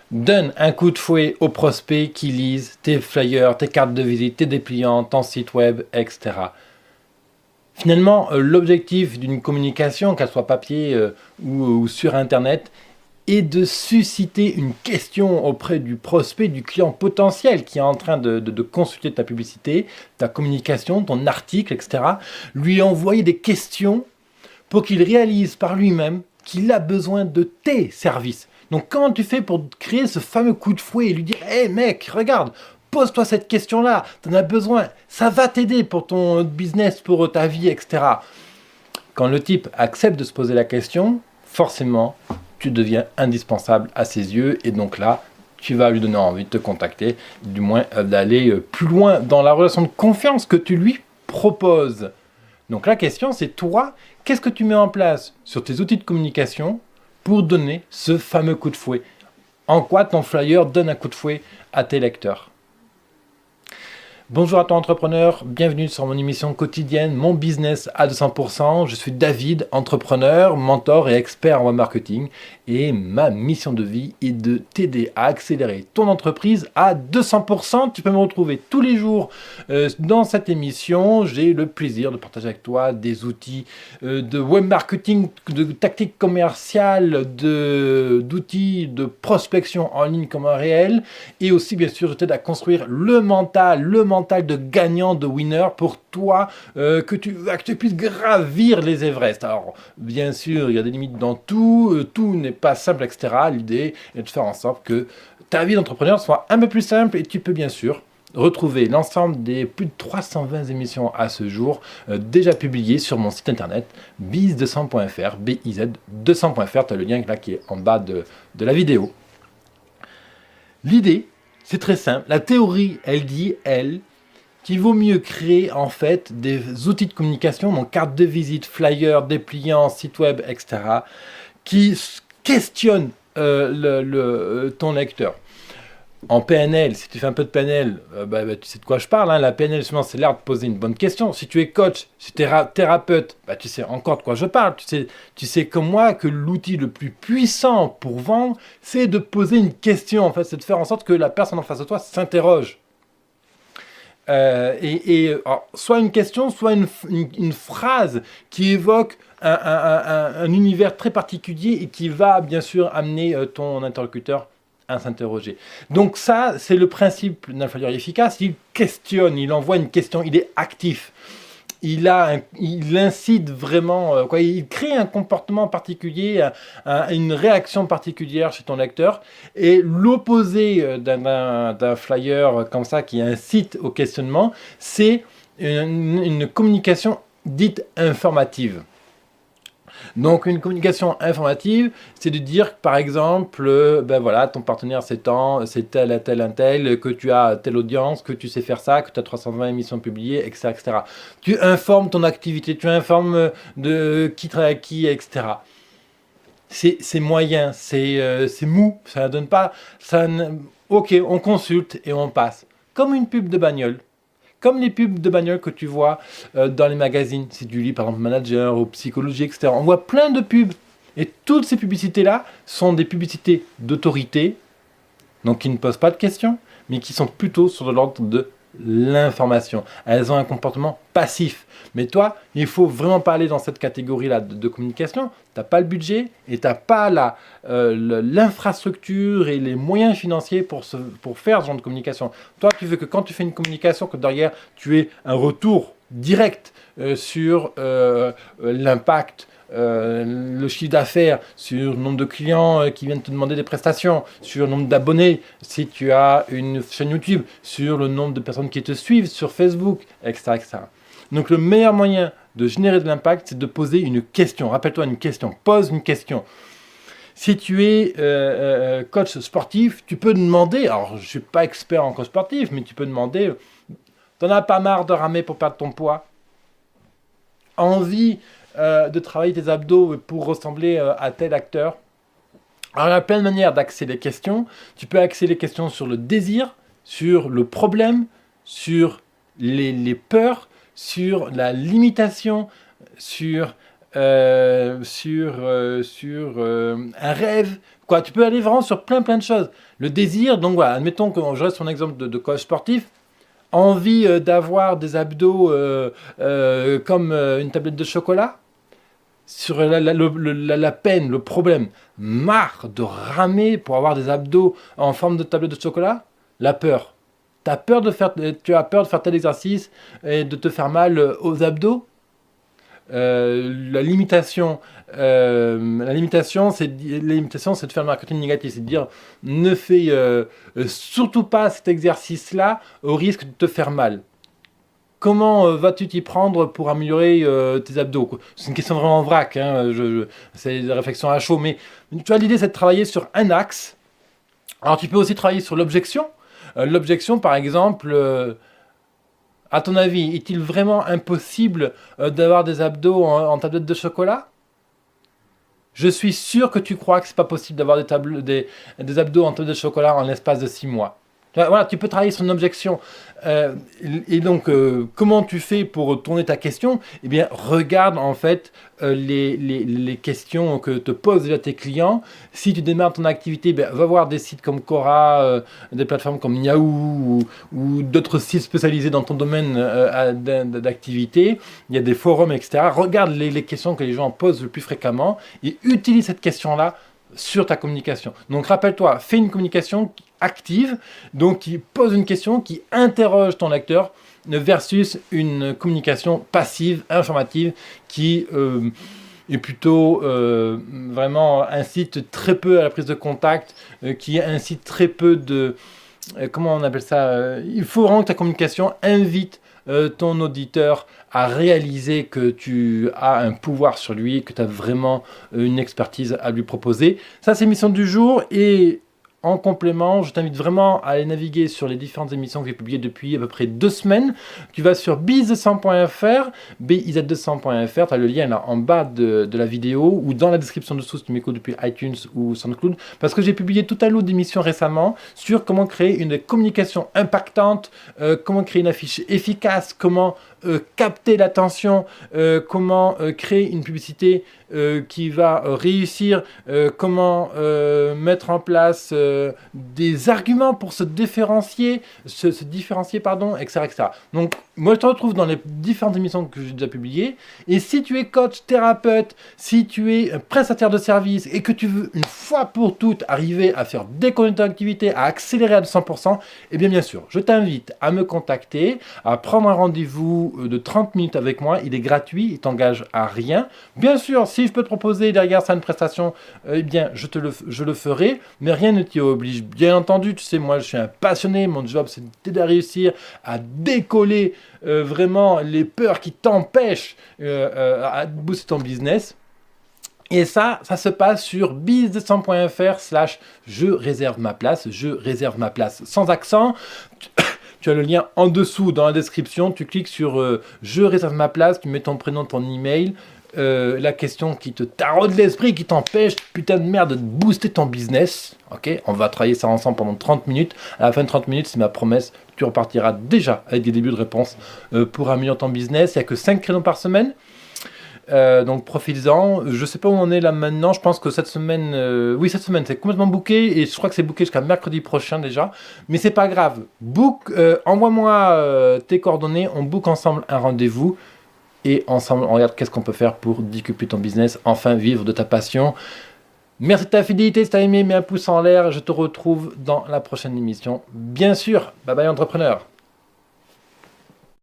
Donne un coup de fouet aux prospects qui lisent tes flyers, tes cartes de visite, tes dépliants, ton site web, etc. Finalement, l'objectif d'une communication, qu'elle soit papier ou sur Internet, est de susciter une question auprès du prospect, du client potentiel qui est en train de consulter ta publicité, ta communication, ton article, etc. Lui envoyer des questions pour qu'il réalise par lui-même qu'il a besoin de tes services. Donc comment tu fais pour créer ce fameux coup de fouet et lui dire « Hey mec, regarde, pose-toi cette question-là, tu en as besoin, ça va t'aider pour ton business, pour ta vie, etc. » Quand le type accepte de se poser la question, forcément, tu deviens indispensable à ses yeux et donc là, tu vas lui donner envie de te contacter, du moins d'aller plus loin dans la relation de confiance que tu lui proposes. Donc la question, c'est toi, qu'est-ce que tu mets en place sur tes outils de communication pour donner ce fameux coup de fouet? En quoi ton flyer donne un coup de fouet à tes lecteurs? Bonjour à toi entrepreneur, bienvenue sur mon émission quotidienne Mon Business à 200%. Je suis David, entrepreneur, mentor et expert en web marketing et ma mission de vie est de t'aider à accélérer ton entreprise à 200%. Tu peux me retrouver tous les jours dans cette émission. J'ai le plaisir de partager avec toi des outils de web marketing, de tactiques commerciales, d'outils de prospection en ligne comme en réel et aussi bien sûr je t'aide à construire le mental de gagnant, de winner pour toi, que tu puisses gravir les Everest. Alors, bien sûr, il y a des limites dans tout, tout n'est pas simple, etc. L'idée est de faire en sorte que ta vie d'entrepreneur soit un peu plus simple et tu peux bien sûr retrouver l'ensemble des plus de 320 émissions à ce jour déjà publiées sur mon site internet biz200.fr, biz200.fr, tu as le lien là qui est en bas de la vidéo. L'idée, c'est très simple. La théorie, elle dit, qu'il vaut mieux créer en fait des outils de communication, donc carte de visite, flyers, dépliants, site web, etc., qui questionnent ton lecteur. En PNL, si tu fais un peu de PNL, tu sais de quoi je parle. Hein. La PNL, justement, c'est l'art de poser une bonne question. Si tu es coach, si tu es thérapeute, tu sais encore de quoi je parle. Tu sais comme moi que l'outil le plus puissant pour vendre, c'est de poser une question. En fait, c'est de faire en sorte que la personne en face de toi s'interroge. Alors, soit une question, soit une phrase qui évoque un univers très particulier et qui va bien sûr amener ton interlocuteur à s'interroger. Donc ça, c'est le principe d'un flyer efficace. Il questionne, il envoie une question, il est actif. Il incite vraiment, il crée un comportement particulier, une réaction particulière chez ton lecteur. Et l'opposé d'un flyer comme ça qui incite au questionnement, c'est une communication dite informative. Donc une communication informative, c'est de dire par exemple, ton partenaire c'est tel, que tu as telle audience, que tu sais faire ça, que tu as 320 émissions publiées, etc., etc. Tu informes ton activité, tu informes de qui travaille avec qui, etc. C'est moyen, c'est mou, ça ne donne pas... Ok, on consulte et on passe. Comme une pub de bagnole. Comme les pubs de bagnole que tu vois dans les magazines. Si tu lis par exemple Manager ou Psychologie, etc. On voit plein de pubs. Et toutes ces publicités-là sont des publicités d'autorité, donc qui ne posent pas de questions, mais qui sont plutôt sur l'ordre de l'information. Elles ont un comportement passif. Mais toi, il faut vraiment pas aller dans cette catégorie-là de communication. Tu n'as pas le budget et tu n'as pas l'infrastructure et les moyens financiers pour faire ce genre de communication. Toi, tu veux que quand tu fais une communication, que derrière, tu aies un retour direct sur l'impact, le chiffre d'affaires, sur le nombre de clients qui viennent te demander des prestations, sur le nombre d'abonnés, si tu as une chaîne YouTube, sur le nombre de personnes qui te suivent sur Facebook, etc., etc. Donc le meilleur moyen de générer de l'impact, c'est de poser une question. Rappelle-toi une question, pose une question. Si tu es coach sportif, tu peux demander, alors je ne suis pas expert en coach sportif, mais tu peux demander, t'en as pas marre de ramer pour perdre ton poids? Envie de travailler tes abdos pour ressembler à tel acteur? Alors il y a plein de manières d'axer les questions. Tu peux axer les questions sur le désir, sur le problème, sur les peurs, sur la limitation, sur un rêve. Quoi, tu peux aller vraiment sur plein de choses. Le désir, donc voilà, admettons que je reste sur un exemple de coach sportif. Envie d'avoir des abdos comme une tablette de chocolat. Sur la peine, le problème, marre de ramer pour avoir des abdos en forme de tablette de chocolat. La peur. Tu as peur de faire tel exercice et de te faire mal aux abdos. La limitation, c'est de faire le marketing négatif, c'est de dire ne fais surtout pas cet exercice-là au risque de te faire mal. Comment vas-tu t'y prendre pour améliorer tes abdos? C'est une question vraiment vrac, hein, c'est des réflexions à chaud, mais tu vois, l'idée c'est de travailler sur un axe. Alors tu peux aussi travailler sur l'objection. L'objection, par exemple, à ton avis, est-il vraiment impossible d'avoir des abdos en tablette de chocolat? Je suis sûr que tu crois que c'est pas possible d'avoir des abdos en tablette de chocolat en l'espace de 6 mois. Voilà, tu peux travailler sur une objection. Et donc, comment tu fais pour tourner ta question? Eh bien, regarde en fait les questions que te posent déjà tes clients. Si tu démarres ton activité, va voir des sites comme Quora, des plateformes comme Yahoo ou d'autres sites spécialisés dans ton domaine d'activité. Il y a des forums, etc. Regarde les questions que les gens posent le plus fréquemment et utilise cette question-là sur ta communication. Donc rappelle-toi, fais une communication active, donc qui pose une question, qui interroge ton lecteur, versus une communication passive, informative, qui est plutôt vraiment incite très peu à la prise de contact, qui incite très peu de... comment on appelle ça il faut vraiment que ta communication invite ton auditeur à réaliser que tu as un pouvoir sur lui, que tu as vraiment une expertise à lui proposer. Ça, c'est l'émission du jour. Et en complément, je t'invite vraiment à aller naviguer sur les différentes émissions que j'ai publiées depuis à peu près 2 semaines. Tu vas sur biz200.fr, biz200.fr, tu as le lien là en bas de la vidéo ou dans la description dessous si tu m'écoutes depuis iTunes ou SoundCloud, parce que j'ai publié tout un lot d'émissions récemment sur comment créer une communication impactante, comment créer une affiche efficace, comment capter l'attention, comment créer une publicité qui va réussir, comment mettre en place des arguments pour se différencier, etc. Donc, moi, je te retrouve dans les différentes émissions que j'ai déjà publiées. Et si tu es coach, thérapeute, si tu es prestataire de service et que tu veux une fois pour toutes arriver à faire décoller ton activité, à accélérer à 200%, eh bien sûr, je t'invite à me contacter, à prendre un rendez-vous de 30 minutes avec moi. Il est gratuit, il t'engage à rien. Bien sûr, si je peux te proposer derrière ça une prestation, eh bien, je le ferai, mais rien ne t'y oblige. Bien entendu, tu sais, moi, je suis un passionné. Mon job, c'est d'aider à réussir à décoller vraiment les peurs qui t'empêchent à booster ton business. Et ça se passe sur biz200.fr/ je réserve ma place, sans accent. Tu as le lien en dessous dans la description, tu cliques sur je réserve ma place, tu mets ton prénom, ton email, la question qui te taraude l'esprit, qui t'empêche, putain de merde, de booster ton business. Ok, on va travailler ça ensemble pendant 30 minutes. À la fin de 30 minutes, c'est ma promesse, tu repartiras déjà avec des débuts de réponse pour améliorer ton business. Il n'y a que 5 créneaux par semaine. Donc profites-en. Je sais pas où on est là maintenant. Je pense que cette semaine, cette semaine c'est complètement booké et je crois que c'est booké jusqu'à mercredi prochain déjà. Mais c'est pas grave. Envoie-moi tes coordonnées. On book ensemble un rendez-vous et ensemble on regarde qu'est-ce qu'on peut faire pour décupler ton business, enfin vivre de ta passion. Merci de ta fidélité. Si t'as aimé, mets un pouce en l'air. Je te retrouve dans la prochaine émission. Bien sûr. Bye bye entrepreneur.